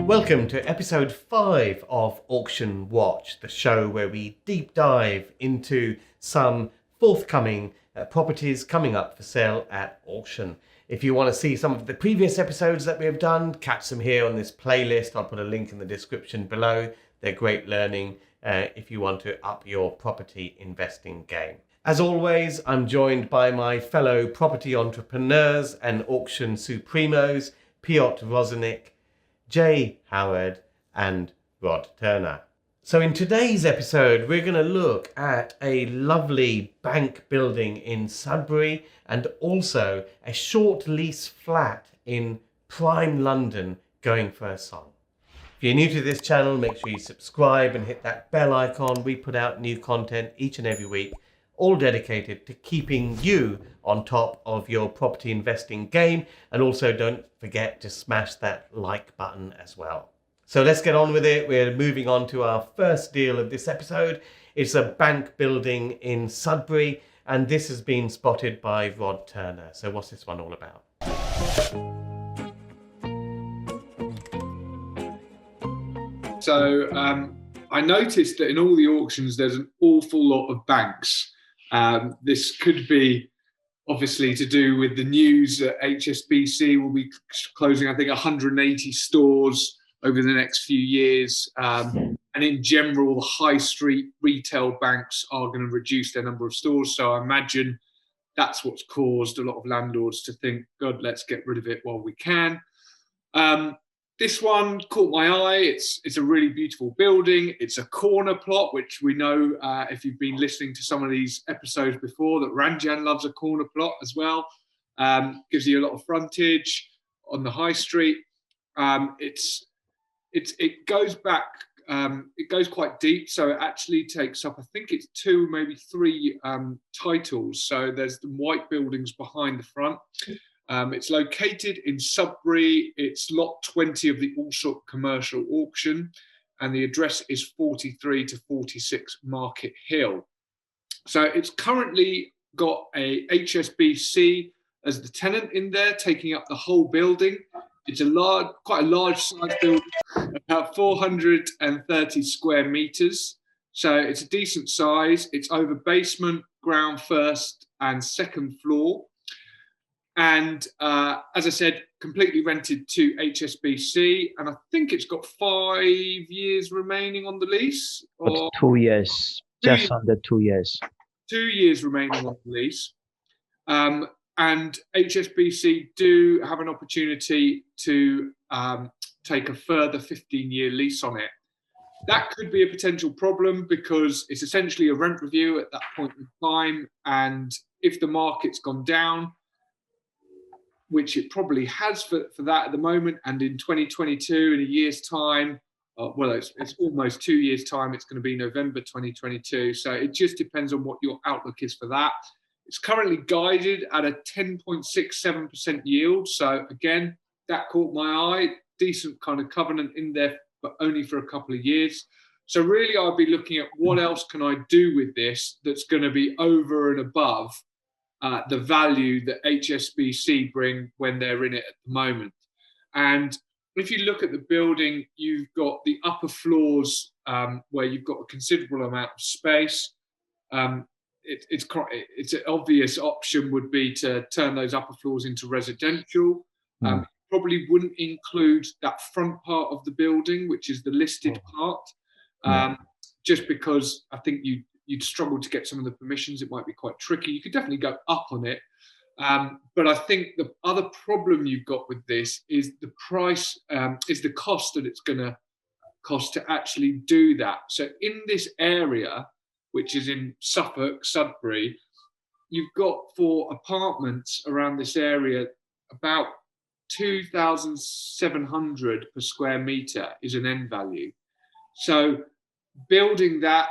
Welcome to episode 5 of Auction Watch, the show where we deep dive into some forthcoming properties coming up for sale at auction. If you want to see some of the previous episodes that we have done, catch them here on this playlist. I'll put a link in the description below. They're great learning if you want to up your property investing game. As always, I'm joined by my fellow property entrepreneurs and auction supremos, Piotr Rusinek, Jay Howard and Rod Turner. So in today's episode, we're going to look at a lovely bank building in Sudbury and also a short lease flat in prime London going for a song. If you're new to this channel, make sure you subscribe and hit that bell icon. We put out new content each and every week, all dedicated to keeping you on top of your property investing game. And also don't forget to smash that like button as well. So let's get on with it. We're moving on to our first deal of this episode. It's a bank building in Sudbury, and this has been spotted by Rod Turner. So what's this one all about? So I noticed that in all the auctions, there's an awful lot of banks. This could be obviously to do with the news that HSBC will be closing, I think, 180 stores over the next few years. And in general, the high street retail banks are going to reduce their number of stores. So I imagine that's what's caused a lot of landlords to think, God, let's get rid of it while we can. This one caught my eye. It's a really beautiful building. It's a corner plot, which we know if you've been listening to some of these episodes before, that Ranjan loves a corner plot as well. Gives you a lot of frontage on the high street. It goes back. It goes quite deep, so it actually takes up, I think it's 2, maybe 3 titles. So there's the white buildings behind the front. It's located in Sudbury. It's lot 20 of the Allsop commercial auction, and the address is 43 to 46 Market Hill. So it's currently got a HSBC as the tenant in there, taking up the whole building. It's quite a large size building, about 430 square meters. So it's a decent size. It's over basement, ground, first and second floor. And as I said, completely rented to HSBC, and I think it's got 5 years remaining on the lease. Or 2 years, just under 2 years. 2 years remaining on the lease. And HSBC do have an opportunity to take a further 15-year lease on it. That could be a potential problem because it's essentially a rent review at that point in time. And if the market's gone down, which it probably has for that at the moment, and in 2022, in a year's time, it's almost 2 years' time, it's going to be November 2022. So it just depends on what your outlook is for that. It's currently guided at a 10.67% yield. So again, that caught my eye. Decent kind of covenant in there, but only for a couple of years. So really, I'd be looking at what else can I do with this that's going to be over and above the value that HSBC bring when they're in it at the moment. And if you look at the building, you've got the upper floors where you've got a considerable amount of space. It's an obvious option would be to turn those upper floors into residential. Probably wouldn't include that front part of the building, which is the listed part, just because I think you'd struggle to get some of the permissions. It might be quite tricky. You could definitely go up on it. But I think the other problem you've got with this is the price, is the cost that it's going to cost to actually do that. So in this area, which is in Suffolk, Sudbury, you've got for apartments around this area, about 2,700 per square metre is an end value. So building that,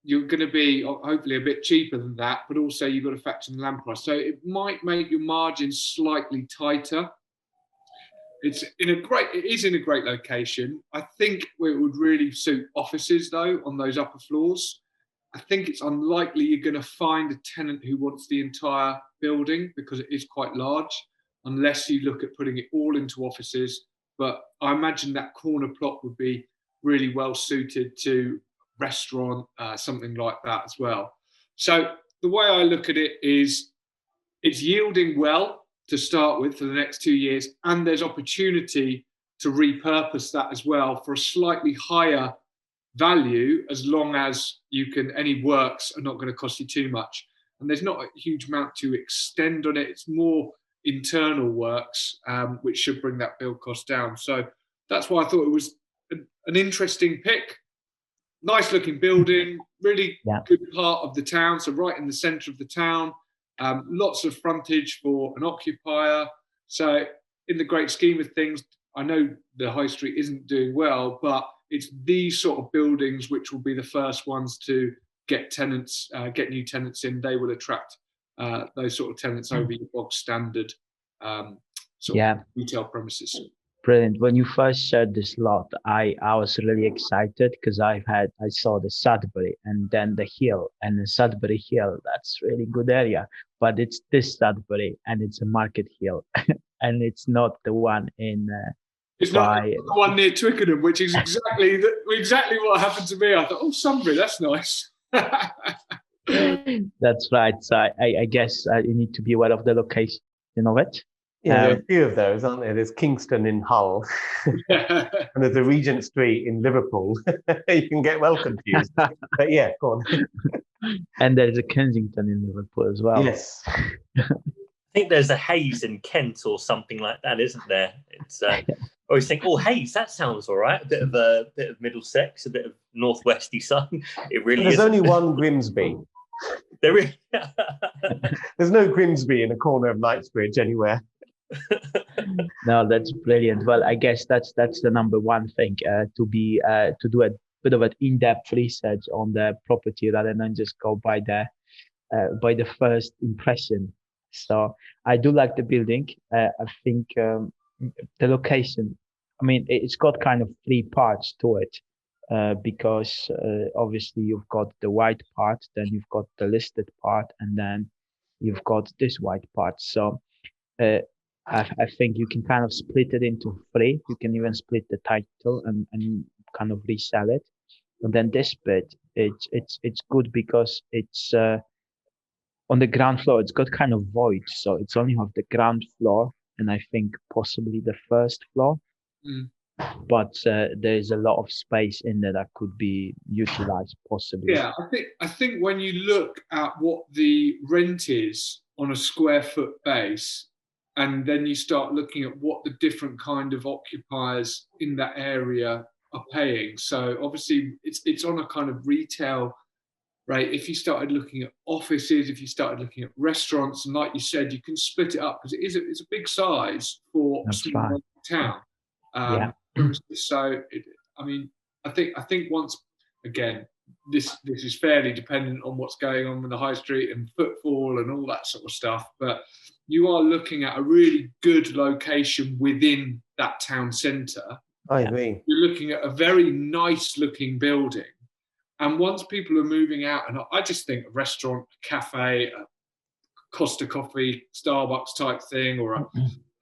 you're going to be hopefully a bit cheaper than that, but also you've got to factor in the land price. So it might make your margins slightly tighter. It is in a great location. I think it would really suit offices though on those upper floors. I think it's unlikely you're going to find a tenant who wants the entire building because it is quite large, unless you look at putting it all into offices. but I imagine that corner plot would be really well suited to restaurant, something like that as well. So the way I look at it is it's yielding well to start with for the next 2 years, and there's opportunity to repurpose that as well for a slightly higher value, as long as any works are not going to cost you too much. And there's not a huge amount to extend on it. It's more internal works, which should bring that build cost down. So that's why I thought it was an interesting pick. Nice looking building, really good part of the town. So right in the centre of the town, lots of frontage for an occupier. So in the great scheme of things, I know the high street isn't doing well, but it's these sort of buildings which will be the first ones to get tenants, get new tenants in. They will attract those sort of tenants over your bog standard sort of retail premises. Brilliant. When you first shared this lot, I was really excited because I saw the Sudbury and then the hill, and the Sudbury Hill. That's really good area, but it's this Sudbury and it's a Market Hill, and it's not the one in. It's not the one near Twickenham, which is exactly what happened to me. I thought, oh, Sudbury, that's nice. That's right. So I guess you need to be aware of the location of it. Yeah, there are a few of those, aren't there? There's Kingston in Hull, and there's a Regent Street in Liverpool. You can get well confused. But yeah, go on. And there's a Kensington in Liverpool as well. Yes. I think there's a Hayes in Kent or something like that, isn't there? It's I always think, oh, Hayes, that sounds all right. A bit of Middlesex, a bit of northwesty sun. It really is. There's only one Grimsby. There is. There's no Grimsby in a corner of Knightsbridge anywhere. No, that's brilliant. Well, I guess that's the number one thing, to do a bit of an in-depth research on the property rather than just go by the first impression. So I do like the building. I think the location, I mean, it's got kind of three parts to it, because obviously you've got the white part, then you've got the listed part, and then you've got this white part. So I think you can kind of split it into three. You can even split the title and kind of resell it. And then this bit, it's good because it's on the ground floor. It's got kind of void, so it's only have the ground floor and I think possibly the first floor. But there's a lot of space in there that could be utilized possibly. Yeah, I think when you look at what the rent is on a square foot base, and then you start looking at what the different kind of occupiers in that area are paying. So obviously it's on a kind of retail rate. If you started looking at offices, if you started looking at restaurants, and like you said, you can split it up because it's a big size for a small town. So I think once again, this is fairly dependent on what's going on with the high street and footfall and all that sort of stuff, but you are looking at a really good location within that town centre. I agree. You're looking at a very nice looking building, and once people are moving out, and I just think a restaurant, a cafe, a Costa Coffee, Starbucks type thing, or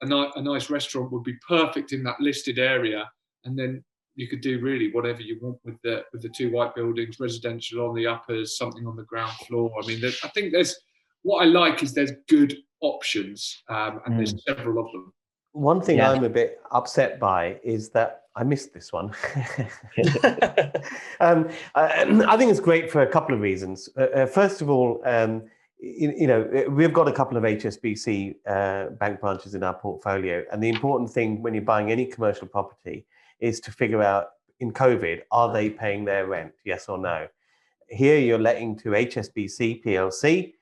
a nice restaurant would be perfect in that listed area, and then you could do really whatever you want with the two white buildings, residential on the uppers, something on the ground floor. I mean, I think what I like is there's good options, and there's several of them. One thing I'm a bit upset by is that I missed this one. I think it's great for a couple of reasons. First of all, we've got a couple of HSBC bank branches in our portfolio, and the important thing when you're buying any commercial property is to figure out, in COVID, are they paying their rent, yes or no? Here you're letting to HSBC PLC.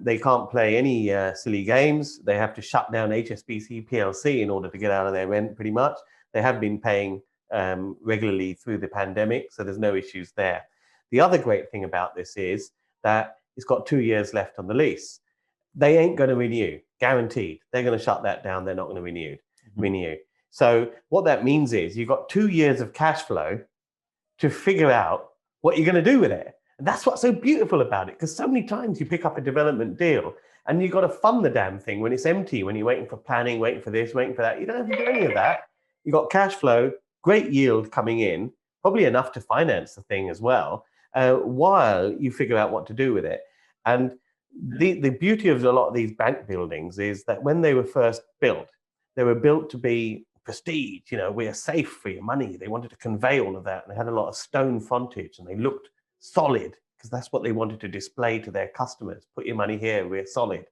They can't play any silly games. They have to shut down HSBC PLC in order to get out of their rent, pretty much. They have been paying regularly through the pandemic, so there's no issues there. The other great thing about this is that it's got 2 years left on the lease. They ain't going to renew, guaranteed. They're going to shut that down. They're not going to renew. So what that means is you've got 2 years of cash flow to figure out what you're going to do with it. And that's what's so beautiful about it, because so many times you pick up a development deal and you've got to fund the damn thing when it's empty, when you're waiting for planning, waiting for this, waiting for that. You don't have to do any of that. you got cash flow, great yield coming in, probably enough to finance the thing as well, while you figure out what to do with it. And the beauty of a lot of these bank buildings is that when they were first built, they were built to be prestige. You know, we're safe for your money. They wanted to convey all of that, and they had a lot of stone frontage, and they looked solid because that's what they wanted to display to their customers. Put your money here, we're solid.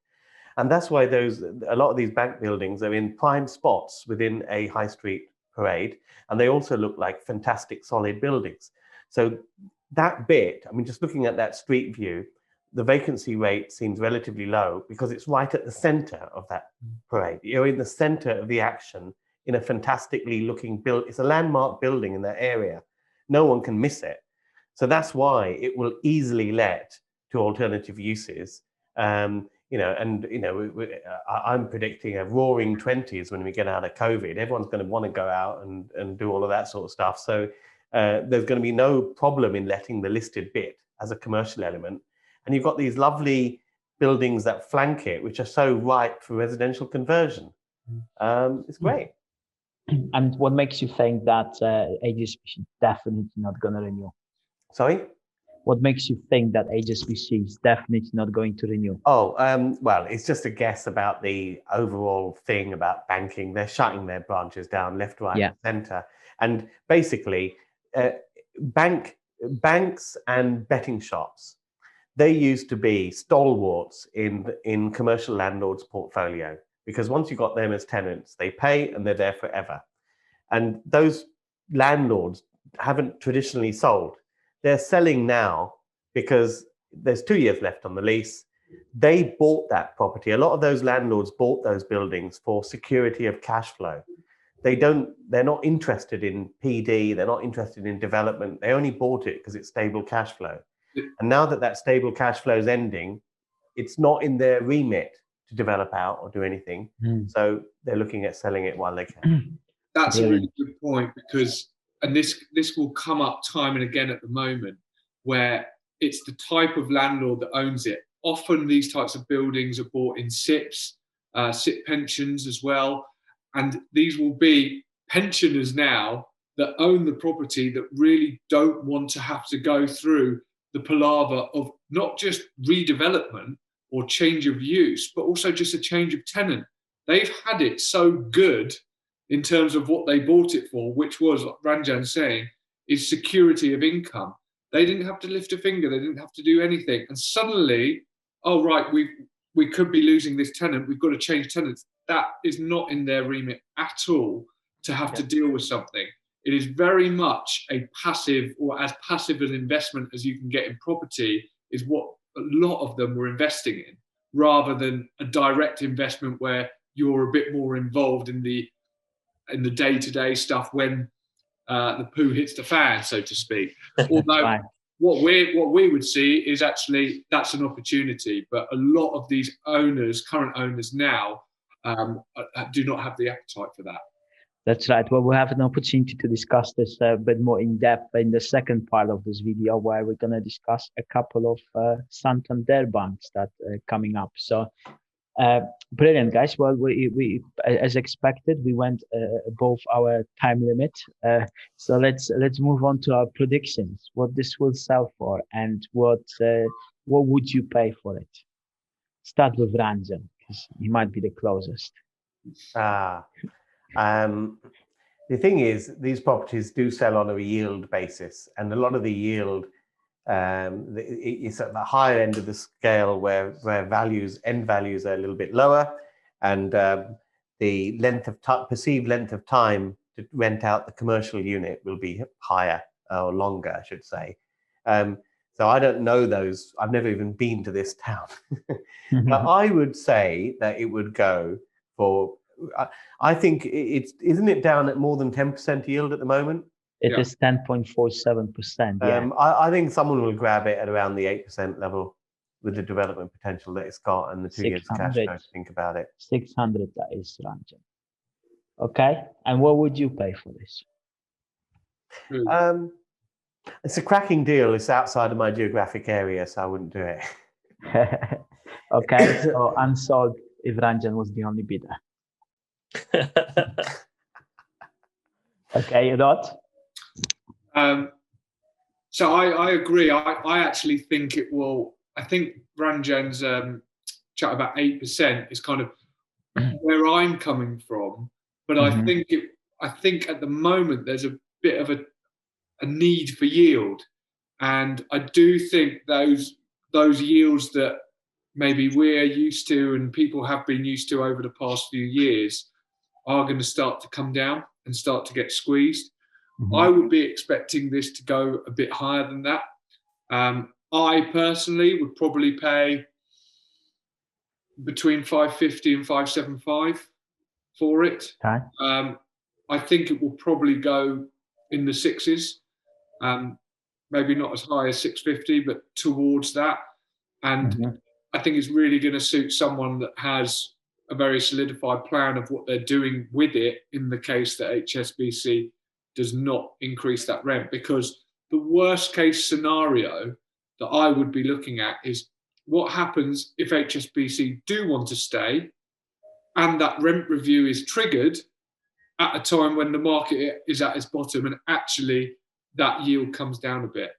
And that's why a lot of these bank buildings are in prime spots within a high street parade, and they also look like fantastic solid buildings. So that bit, I mean, just looking at that street view, the vacancy rate seems relatively low because it's right at the center of that parade. You're in the center of the action in a fantastically looking build. It's a landmark building in that area. No one can miss it. So that's why it will easily let to alternative uses. I'm predicting a roaring 20s when we get out of COVID. Everyone's going to want to go out and do all of that sort of stuff. So there's going to be no problem in letting the listed bit as a commercial element. And you've got these lovely buildings that flank it, which are so ripe for residential conversion. It's great. And what makes you think that HSBC is definitely not going to renew? Sorry? What makes you think that HSBC is definitely not going to renew? Well, it's just a guess about the overall thing about banking. They're shutting their branches down left, right, and centre. And basically, banks and betting shops, they used to be stalwarts in commercial landlords' portfolio, because once you got them as tenants, they pay and they're there forever. And those landlords haven't traditionally sold. They're selling now because there's 2 years left on the lease. They bought that property. A lot of those landlords bought those buildings for security of cash flow. They're not interested in PD. They're not interested in development. They only bought it because it's stable cash flow. And now that stable cash flow is ending, it's not in their remit to develop out or do anything. So they're looking at selling it while they can. That's a really good point, because, and this will come up time and again at the moment, where it's the type of landlord that owns it. Often these types of buildings are bought in SIPs, SIP pensions as well. And these will be pensioners now that own the property that really don't want to have to go through the palaver of not just redevelopment or change of use, but also just a change of tenant. They've had it so good in terms of what they bought it for, which was, like Ranjan saying, is security of income. They didn't have to lift a finger. They didn't have to do anything. And suddenly, oh, right, we could be losing this tenant. We've got to change tenants. That is not in their remit at all to have to deal with something. It is very much a passive, or as passive an investment as you can get in property, is what a lot of them were investing in, rather than a direct investment where you're a bit more involved in the day-to-day stuff when the poo hits the fan, so to speak. Although what we would see is actually that's an opportunity, but a lot of these current owners now, do not have the appetite for that. That's right. Well, we'll have an opportunity to discuss this a bit more in depth in the second part of this video, where we're going to discuss a couple of Santander banks that are coming up. So brilliant, guys. Well, we as expected, we went above our time limit. So let's move on to our predictions. What this will sell for, and what would you pay for it? Start with Ranjan, because he might be the closest. The thing is, these properties do sell on a yield basis, and a lot of the yield is at the higher end of the scale, where end values are a little bit lower, and the perceived length of time to rent out the commercial unit will be higher, or longer, I should say. So I don't know those. I've never even been to this town. But I would say that it would go for, I think isn't it down at more than 10% yield at the moment? It is 10.47%. Yeah. I think someone will grab it at around the 8% level with the development potential that it's got and the 2 years cash flow to think about it. 600, that is, Ranjan. Okay. And what would you pay for this? It's a cracking deal. It's outside of my geographic area, so I wouldn't do it. Okay. So unsold if Ranjan was the only bidder. Okay, Rod? So I agree. I actually think it will. I think Ranjan's chat about 8% is kind of where I'm coming from, but I think at the moment there's a bit of a need for yield, and I do think those yields that maybe we're used to and people have been used to over the past few years are going to start to come down and start to get squeezed. I would be expecting this to go a bit higher than that. I personally would probably pay between 550 and 575 for it. Okay. I think it will probably go in the sixes, maybe not as high as 650, but towards that. And I think it's really going to suit someone that has a very solidified plan of what they're doing with it in the case that HSBC does not increase that rent. Because the worst case scenario that I would be looking at is what happens if HSBC do want to stay and that rent review is triggered at a time when the market is at its bottom and actually that yield comes down a bit.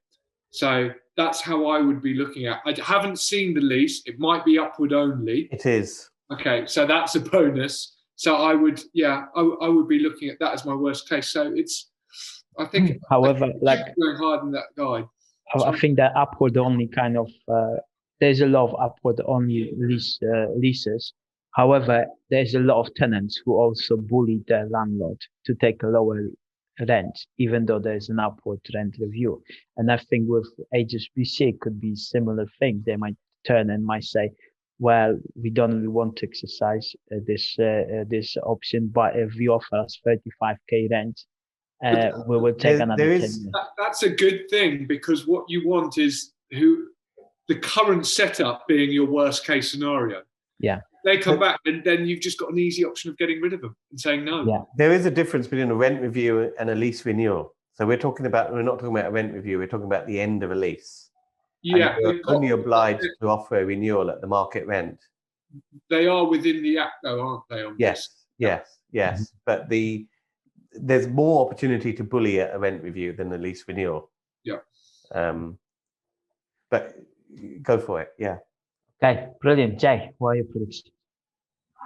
So that's how I would be looking at. I haven't seen the lease. It might be upward only. It is. Okay, so that's a bonus. So I would be looking at that as my worst case. So I think, however, like going higher than that guide. I think that upward only kind of there's a lot of upward only leases. However, there's a lot of tenants who also bully their landlord to take a lower rent, even though there's an upward rent review. And I think with HSBC, it could be similar thing. They might turn and might say, well, we don't really want to exercise this option, but if you offer us 35k rent, we will take another 10 years. That's a good thing, because what you want is the current setup being your worst case scenario. Yeah. They come back, and then you've just got an easy option of getting rid of them and saying no. Yeah. There is a difference between a rent review and a lease renewal. So we're not talking about a rent review, we're talking about the end of a lease. Yeah. And you're only obliged to offer a renewal at the market rent. They are within the act, though, aren't they? Yes. But there's more opportunity to bully at a rent review than a lease renewal. Yeah. But go for it. Yeah. Okay, brilliant. Jay, what are your predictions?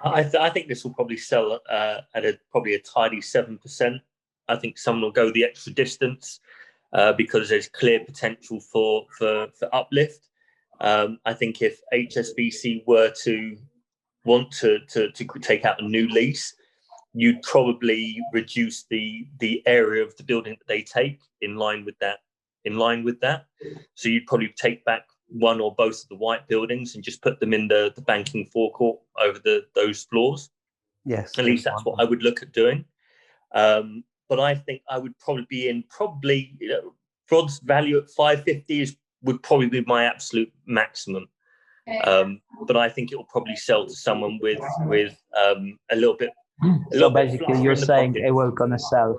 I think this will probably sell at probably a tidy 7%. I think someone will go the extra distance because there's clear potential for uplift. I think if HSBC were to want to take out a new lease, you'd probably reduce the area of the building that they take in line with that. So you'd probably take back one or both of the white buildings and just put them in the banking forecourt over those floors. Yes. At least that's what I would look at doing. But I think I would probably be in Rod's value at 550 would probably be my absolute maximum. But I think it will probably sell to someone with a little bit. So basically, you're saying it's gonna sell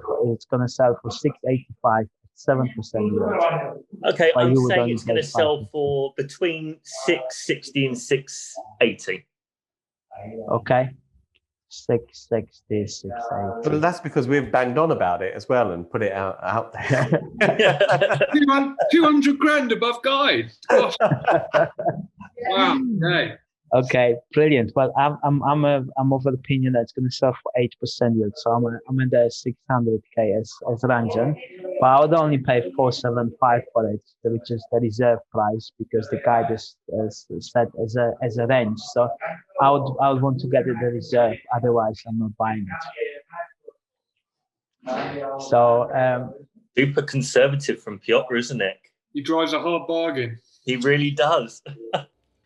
for 685. 7%. Okay, I'm saying it's going to sell for between 660 and 680. Okay, 660, 680. Well, that's because we've banged on about it as well and put it out there. 200 grand above guide. Gosh. Wow. Okay. Okay, brilliant. Well, I'm of the opinion that it's going to sell for 8% yield. So I'm in the 600k as Ranjan, but I would only pay 475 for it, which is the reserve price, because the guide is set as a range. So I would want to get it the reserve. Otherwise, I'm not buying it. So super conservative from Piotr Rusinek. He drives a hard bargain. He really does.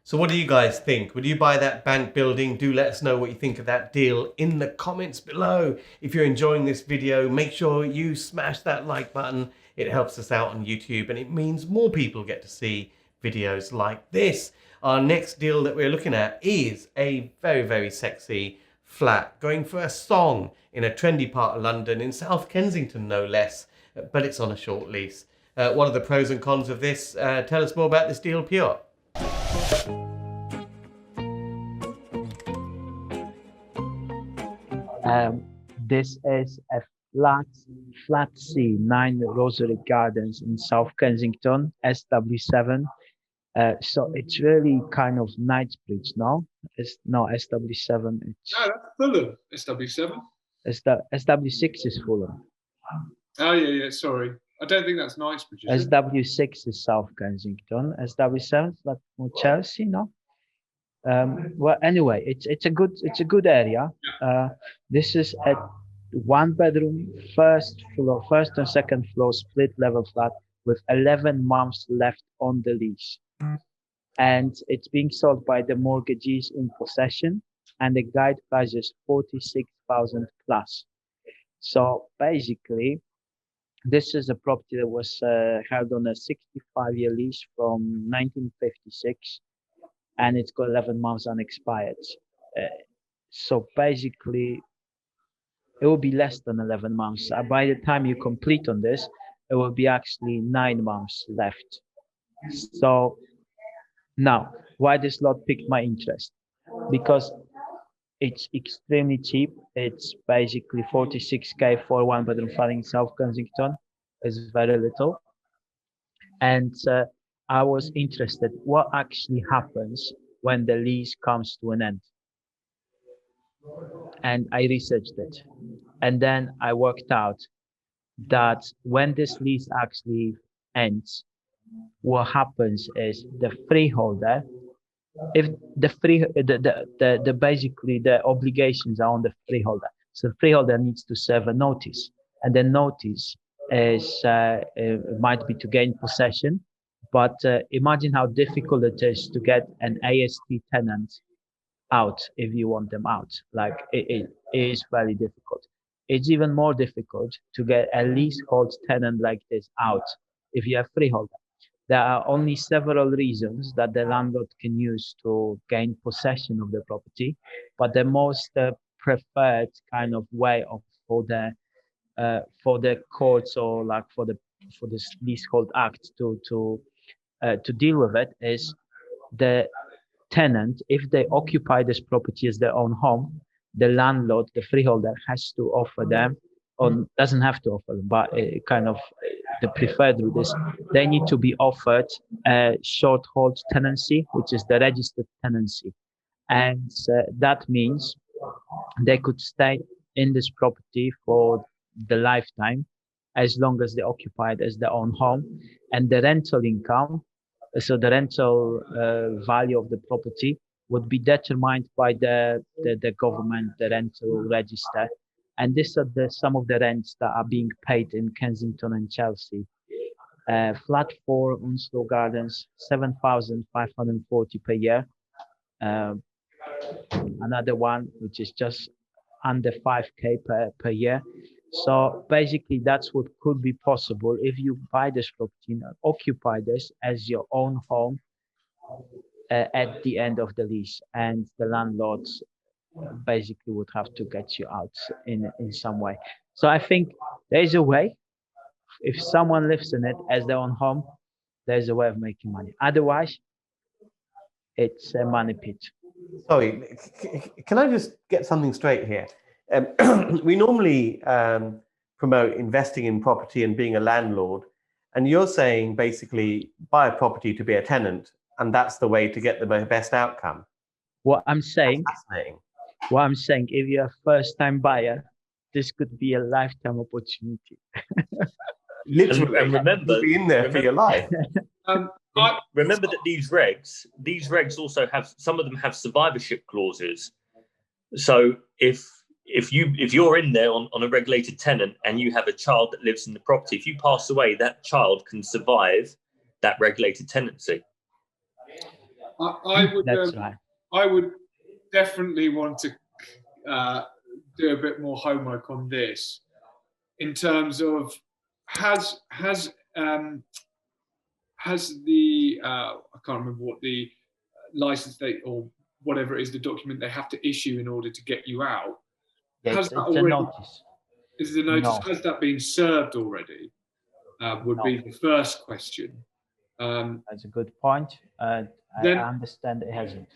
So what do you guys think? Would you buy that bank building? Do let us know what you think of that deal in the comments below. If you're enjoying this video, make sure you smash that like button. It helps us out on YouTube and it means more people get to see videos like this. Our next deal that we're looking at is a very, very sexy flat going for a song in a trendy part of London, in South Kensington no less, but it's on a short lease. What are the pros and cons of this? Tell us more about this deal, Piotr. This is a flat flat C, 9 Rosary Gardens in South Kensington, SW7. So it's really kind of Knightsbridge, no? It's no SW7. It's No, that's Fulham, SW7. SW6 is Fulham. Oh, yeah, sorry. I don't think that's Knightsbridge, is it? SW6 is South Kensington. SW7 is like more Chelsea, no? Well, anyway, it's a good area. This is a 1-bedroom, first and second floor split level flat with 11 months left on the lease, and it's being sold by the mortgagees in possession, and the guide price is 46,000 plus. So basically, this is a property that was held on a 65-year lease from 1956, and it's got 11 months unexpired. So basically, it will be less than 11 months. By the time you complete on this, it will be actually 9 months left. So now, why this lot piqued my interest? Because it's extremely cheap. It's basically 46k for 1-bedroom flat in South Kensington. It's very little. And I was interested what actually happens when the lease comes to an end. And I researched it. And then I worked out that when this lease actually ends, what happens is the freeholder, if the basically the obligations are on the freeholder, so the freeholder needs to serve a notice, and the notice is it might be to gain possession, but imagine how difficult it is to get an AST tenant out if you want them out. Like it is very difficult. It's even more difficult to get a leasehold tenant like this out if you have freeholder. There are only several reasons that the landlord can use to gain possession of the property, but the most preferred kind of way of for the courts or like for this leasehold act to deal with it is the tenant, if they occupy this property as their own home, the landlord, the freeholder, has to offer them, or doesn't have to offer them, but the preferred route is they need to be offered a short hold tenancy, which is the registered tenancy. And that means they could stay in this property for the lifetime, as long as they occupy it as their own home. And the rental income, so the rental value of the property would be determined by the government, the rental register. And these are some of the rents that are being paid in Kensington and Chelsea. Flat 4, Onslow Gardens, 7,540 per year. Another one, which is just under 5k per year. So basically, that's what could be possible if you buy this property and occupy this as your own home at the end of the lease, and the landlords basically would have to get you out in some way. So I think there's a way. If someone lives in it as their own home, there's a way of making money. Otherwise, it's a money pit. Sorry, can I just get something straight here? We normally promote investing in property and being a landlord, and you're saying basically buy a property to be a tenant, and that's the way to get the best outcome. What I'm saying, if you're a first-time buyer, this could be a lifetime opportunity. Literally, and remember, be in there for your life. Remember that these regs also have, some of them have survivorship clauses. So if you're in there on a regulated tenant and you have a child that lives in the property, if you pass away, that child can survive that regulated tenancy. That's right. I would definitely want to do a bit more homework on this, in terms of has the I can't remember what the license date or whatever it is, the document they have to issue in order to get you out. It's a notice. Is the notice, No. has that been served already? Would be the first question. That's a good point. I understand it hasn't.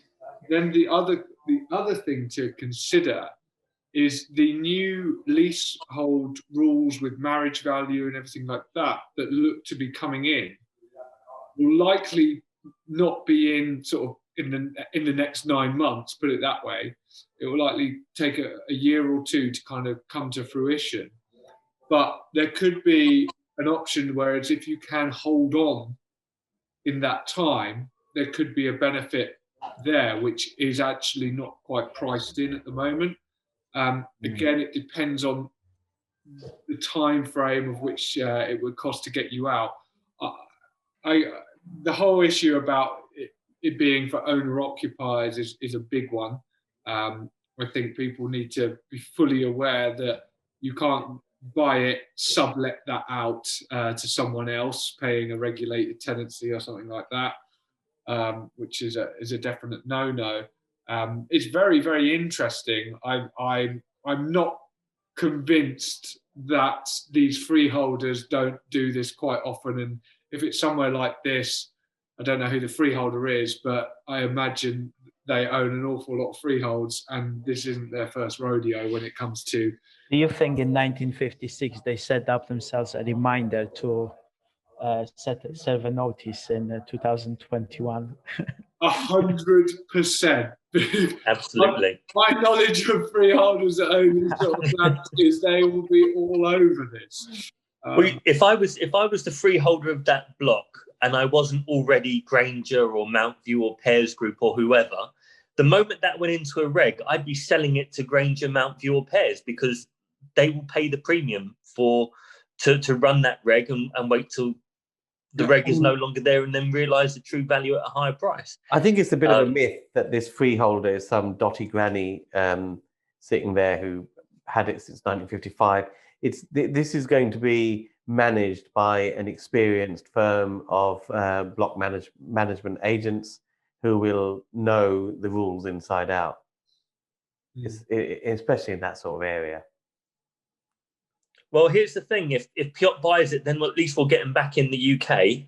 Then the other thing to consider is the new leasehold rules with marriage value and everything like that look to be coming in will likely not be in sort of in the next 9 months, put it that way. It will likely take a year or two to kind of come to fruition. But there could be an option where it's if you can hold on in that time, there could be a benefit there, which is actually not quite priced in at the moment. Again, it depends on the time frame of which it would cost to get you out. The whole issue about it being for owner-occupiers is a big one. I think people need to be fully aware that you can't buy it, sublet that out to someone else, paying a regulated tenancy or something like that, which is a definite no-no. It's very, very interesting. I'm not convinced that these freeholders don't do this quite often, and if it's somewhere like this, I don't know who the freeholder is, but I imagine they own an awful lot of freeholds, and this isn't their first rodeo when it comes to. Do you think in 1956 they set up themselves a reminder to serve a notice in 2021? 100%. Absolutely. My knowledge of freeholders that own these sort of flats is they will be all over this. If I was the freeholder of that block and I wasn't already Granger or Mount View or Pears Group or whoever, the moment that went into a reg, I'd be selling it to Granger, Mount View or Pears, because they will pay the premium to run that reg and wait till the reg is no longer there and then realise the true value at a higher price. I think it's a bit of a myth that this freeholder is some dotty granny sitting there who had it since 1955. This is going to be managed by an experienced firm of block management agents who will know the rules inside out, especially in that sort of area. Well, here's the thing: if Piotr buys it, then at least we'll get him back in the UK.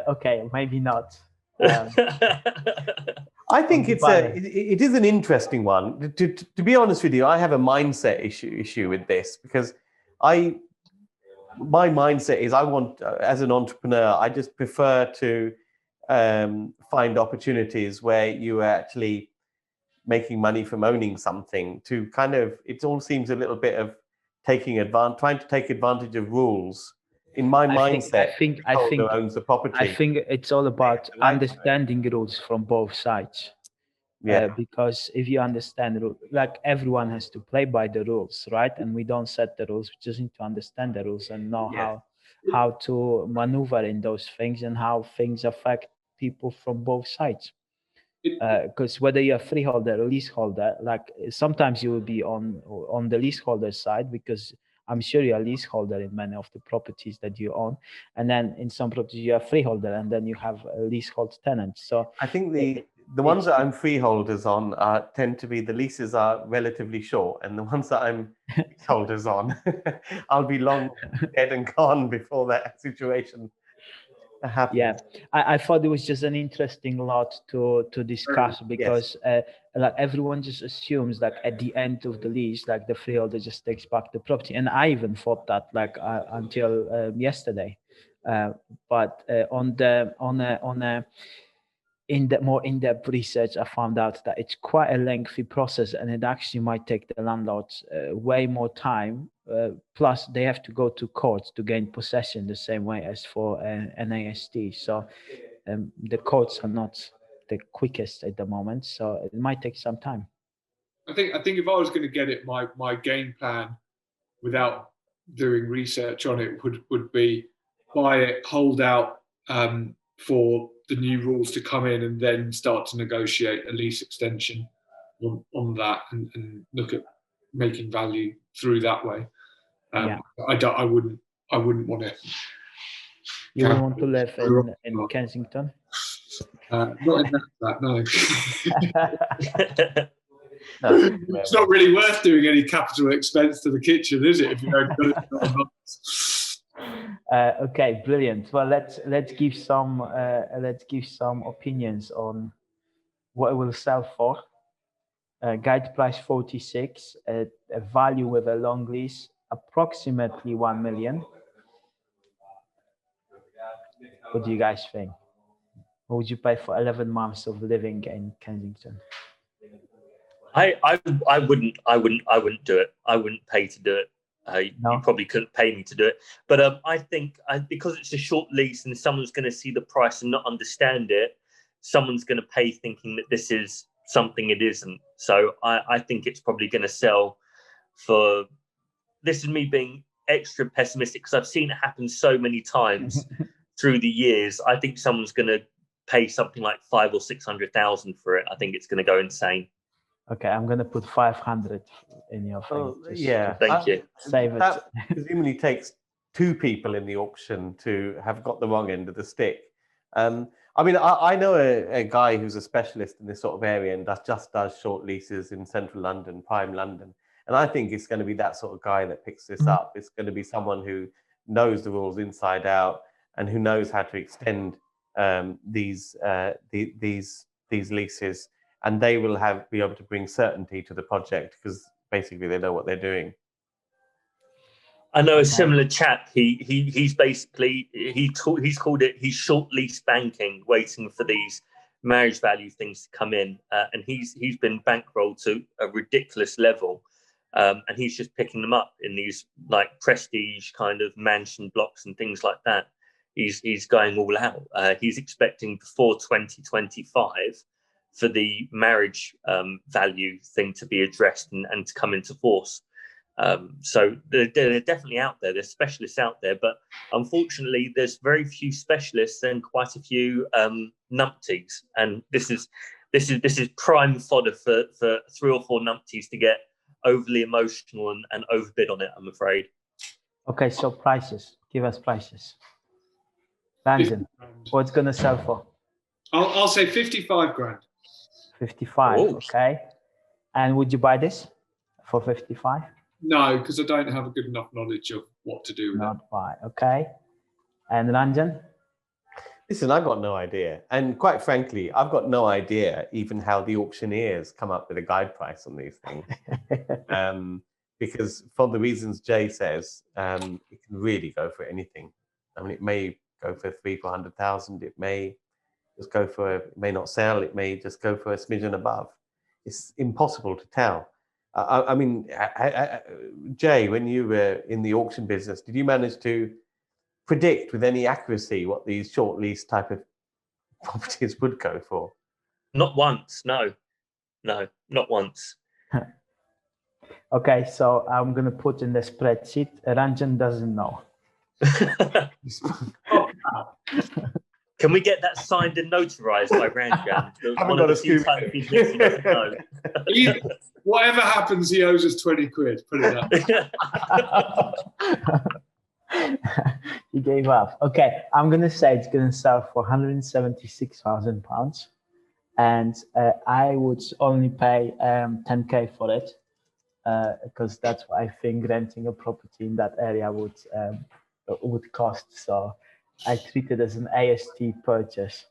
Okay, maybe not. I think it is an interesting one. To be honest with you, I have a mindset issue with this, because my mindset is I want, as an entrepreneur, I just prefer to find opportunities where you are actually making money from owning something. To kind of, it all seems a little bit of trying to take advantage of rules. In my mindset, I think owns the property. I think it's all about understanding rules from both sides. Yeah. Because if you understand the rules, like everyone has to play by the rules, right? And we don't set the rules; we just need to understand the rules and know how to maneuver in those things and how things affect people from both sides. Because whether you're a freeholder or leaseholder, like sometimes you will be on the leaseholder side, because I'm sure you're a leaseholder in many of the properties that you own, and then in some properties you're a freeholder, and then you have a leasehold tenant. So I think the ones that I'm freeholders on tend to be, the leases are relatively short, and the ones that I'm leaseholders on, I'll be long dead and gone before that situation happens. Yeah, I thought it was just an interesting lot to discuss, because like everyone just assumes like at the end of the lease, like the freeholder just takes back the property, and I even thought that like until yesterday, but in the more in-depth research, I found out that it's quite a lengthy process, and it actually might take the landlords way more time. Plus, they have to go to courts to gain possession the same way as for an AST. So the courts are not the quickest at the moment, so it might take some time. I think if I was going to get it, my game plan, without doing research on it, would be buy it, hold out for the new rules to come in, and then start to negotiate a lease extension on that, and look at making value through that way. I wouldn't want to. You wouldn't want to live in Kensington? Not in that, no. No. It's not really worth doing any capital expense to the kitchen, is it? If you don't do it. Okay, brilliant. Well, let's give some opinions on what it will sell for. guide price 46, a value with a long lease, approximately 1 million. What do you guys think? What would you pay for 11 months of living in Kensington? I wouldn't do it. I wouldn't pay to do it. No? You probably couldn't pay me to do it. But I think because it's a short lease and someone's going to see the price and not understand it, someone's going to pay thinking that this is something it isn't. So I think it's probably going to sell for, this is me being extra pessimistic because I've seen it happen so many times through the years. I think someone's going to pay something like 500,000 or 600,000 for it. I think it's going to go insane. Okay, I'm going to put 500 in your thing. Oh, yeah. Thank you. Save it. That presumably takes two people in the auction to have got the wrong end of the stick. I mean, I know a guy who's a specialist in this sort of area and does short leases in central London, prime London. And I think it's going to be that sort of guy that picks this up. It's going to be someone who knows the rules inside out and who knows how to extend these leases. And they will be able to bring certainty to the project because basically they know what they're doing. I know a similar chap. He's basically he's called it. He's short lease banking, waiting for these marriage value things to come in, and he's been bankrolled to a ridiculous level, and he's just picking them up in these like prestige kind of mansion blocks and things like that. He's going all out. He's expecting before 2025 for the marriage value thing to be addressed and to come into force. So they're definitely out there. There's specialists out there, but unfortunately, there's very few specialists and quite a few numpties. And this is prime fodder for 3 or 4 numpties to get overly emotional and overbid on it, I'm afraid. Okay, so prices. Give us prices. Ranjan, what's going to sell for? I'll say 55 grand. 55, Ooh. okay. And would you buy this for 55? No, because I don't have a good enough knowledge of what to do with it. Not buy, okay. And Ranjan? Listen, I've got no idea. And quite frankly, I've got no idea even how the auctioneers come up with a guide price on these things. Because for the reasons Jay says, it can really go for anything. I mean, it may go for 300,000-400,000. It may just go for, it may not sell. It may just go for a smidgen above. It's impossible to tell. I mean, Jay, when you were in the auction business, did you manage to predict with any accuracy what these short lease type of properties would go for? Not once, no, not once. Okay, so I'm going to put in the spreadsheet. Ranjan doesn't know. Can we get that signed and notarized by Ranjan? One of the few times he doesn't know. Whatever happens, he owes us 20 quid. Put it up. He gave up. Okay, I'm going to say it's going to sell for £176,000. And I would only pay 10K for it because that's what I think renting a property in that area would cost. So I treat it as an AST purchase.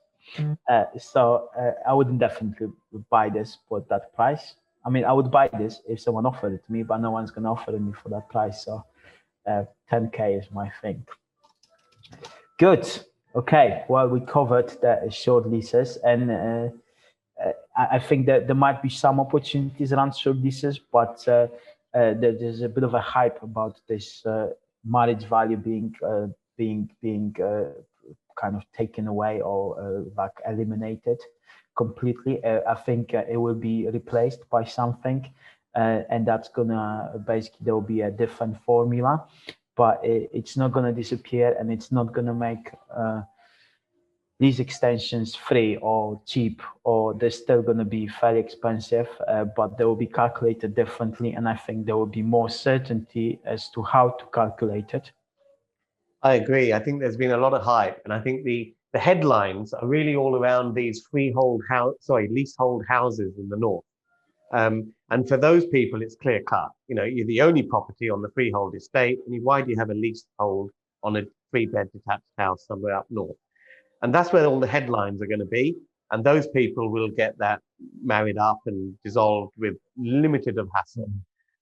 So I wouldn't definitely buy this for that price. I mean, I would buy this if someone offered it to me, but no one's going to offer it me for that price. So 10K is my thing. Good. Okay. Well, we covered the short leases, and I think that there might be some opportunities around short leases, but there's a bit of a hype about this marriage value being kind of taken away or like eliminated completely. I think it will be replaced by something, and that's gonna basically there will be a different formula, but it's not gonna disappear, and it's not gonna make these extensions free or cheap, or they're still gonna be very expensive, but they will be calculated differently, and I think there will be more certainty as to how to calculate it. I agree. I think there's been a lot of hype, and I think the headlines are really all around these leasehold houses in the north. And for those people, it's clear cut. You know, you're the only property on the freehold estate, and why do you have a leasehold on a 3-bed detached house somewhere up north? And that's where all the headlines are going to be. And those people will get that married up and dissolved with limited of hassle.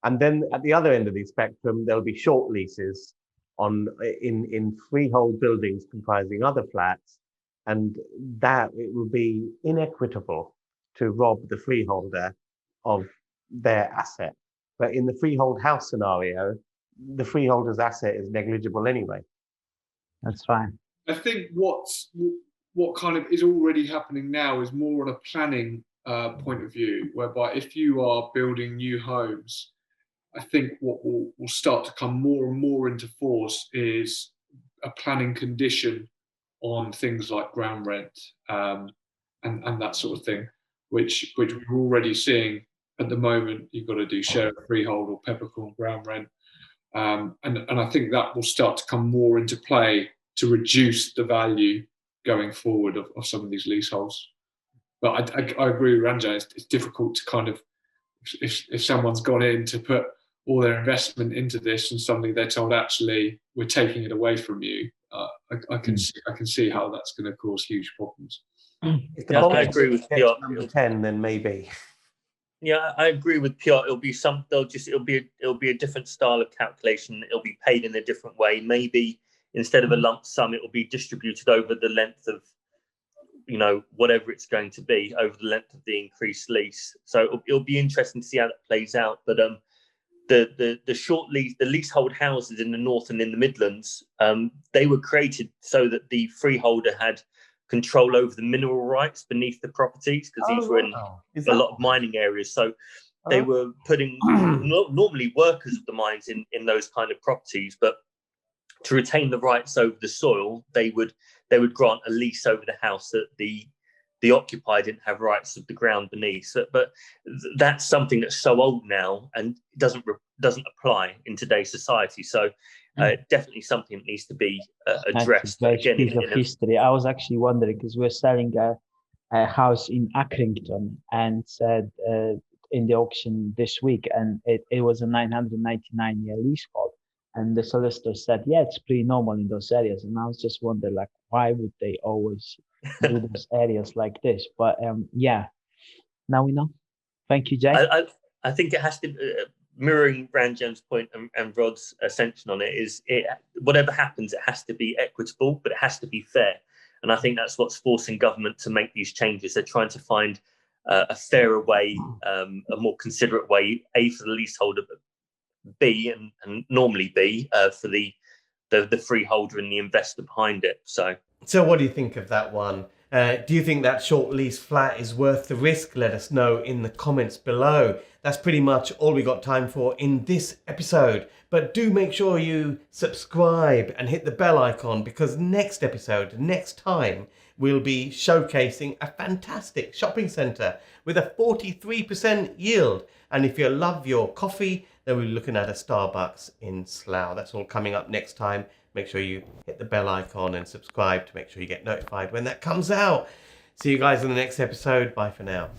And then at the other end of the spectrum, there'll be short leases in freehold buildings comprising other flats, and that it will be inequitable to rob the freeholder of their asset. But in the freehold house scenario, the freeholder's asset is negligible anyway. That's fine. I think what kind of is already happening now is more on a planning point of view, whereby if you are building new homes, I think what will start to come more and more into force is a planning condition on things like ground rent and that sort of thing, which we're already seeing at the moment. You've got to do share of freehold or peppercorn ground rent, and I think that will start to come more into play to reduce the value going forward of some of these leaseholds. But I agree with Ranjan. It's difficult to kind of, if someone's gone in to put all their investment into this and suddenly they're told, actually, we're taking it away from you, I can see how that's going to cause huge problems. If the I agree with Piotr. number 10, then maybe. Yeah, I agree with Piotr. It'll be a different style of calculation. It'll be paid in a different way. Maybe instead of a lump sum, it will be distributed over the length of, whatever it's going to be, over the length of the increased lease. So it'll be interesting to see how that plays out. But the short lease, the leasehold houses in the north and in the Midlands, they were created so that the freeholder had control over the mineral rights beneath the properties, because these were in a lot of mining areas. So they were putting normally workers of the mines in those kind of properties, but to retain the rights over the soil, they would grant a lease over the house that the occupier didn't have rights of the ground beneath. So, but that's something that's so old now and doesn't apply in today's society. So definitely something that needs to be addressed. Again, piece of history. I was actually wondering, because we're selling a house in Accrington and said in the auction this week, and it was a 999-year leasehold. And the solicitor said, yeah, it's pretty normal in those areas. And I was just wondering, like, why would they always do those areas like this? But yeah, now we know. Thank you, Jay. I think it has to, mirroring Ranjan's point and Rod's ascension on it, is whatever happens, it has to be equitable, but it has to be fair. And I think that's what's forcing government to make these changes. They're trying to find a fairer way, a more considerate way, A, for the leaseholder, but B, and normally B, for the freeholder and the investor behind it. So what do you think of that one? Do you think that short lease flat is worth the risk? Let us know in the comments below. That's pretty much all we got time for in this episode. But do make sure you subscribe and hit the bell icon, because next time, we'll be showcasing a fantastic shopping centre with a 43% yield. And if you love your coffee, then we're looking at a Starbucks in Slough. That's all coming up next time. Make sure you hit the bell icon and subscribe to make sure you get notified when that comes out. See you guys in the next episode. Bye for now.